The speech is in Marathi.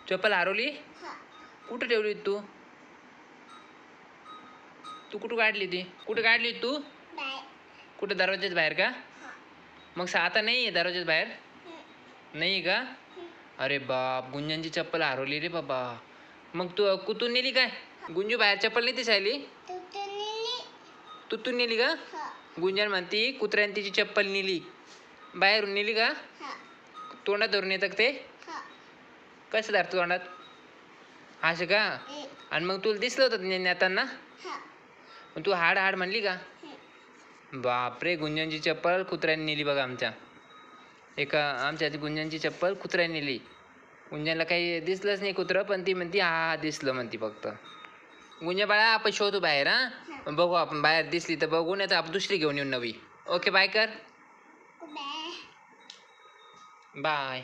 चप्पल हरवली? कुठे ठेवली तू? तू कुठं काढली ती? कुठे काढली तू? कुठे दरवाज्यात बाहेर का? मग आता नाही आहे दरवाज्यात बाहेर? नाही का? अरे बाप, गुंजनची चप्पल हरवली रे बाबा. मग तू कुठून नेली काय? गुंजू बाहेर चप्पल नाही दिसायली? तुतून नेली का? गुंजन म्हणती कुत्र्याने तिची चप्पल नेली. बाहेरून नेली का? तोंडात धरून येतं ते? कसं धरतो तोंडात? असं का? आणि मग तुला दिसलं होतं नेताना? मग तू हाड हाड म्हणली का? बापरे, गुंजनची चप्पल कुत्र्याने नेली बघा आमच्या. आमच्या आधी गुंजनची चप्पल कुत्र्याने नेली. गुंजनला काही दिसलंच नाही कुत्रं, पण ती म्हणती हा दिसलं म्हणती फक्त. गुंजन बाळा आपण शोधू बाहेर. बघू आपण बाहेर दिसली तर बघू, नाही तर आपण दुसरी घेऊन येऊ नवी. ओके बाय कर. बाय.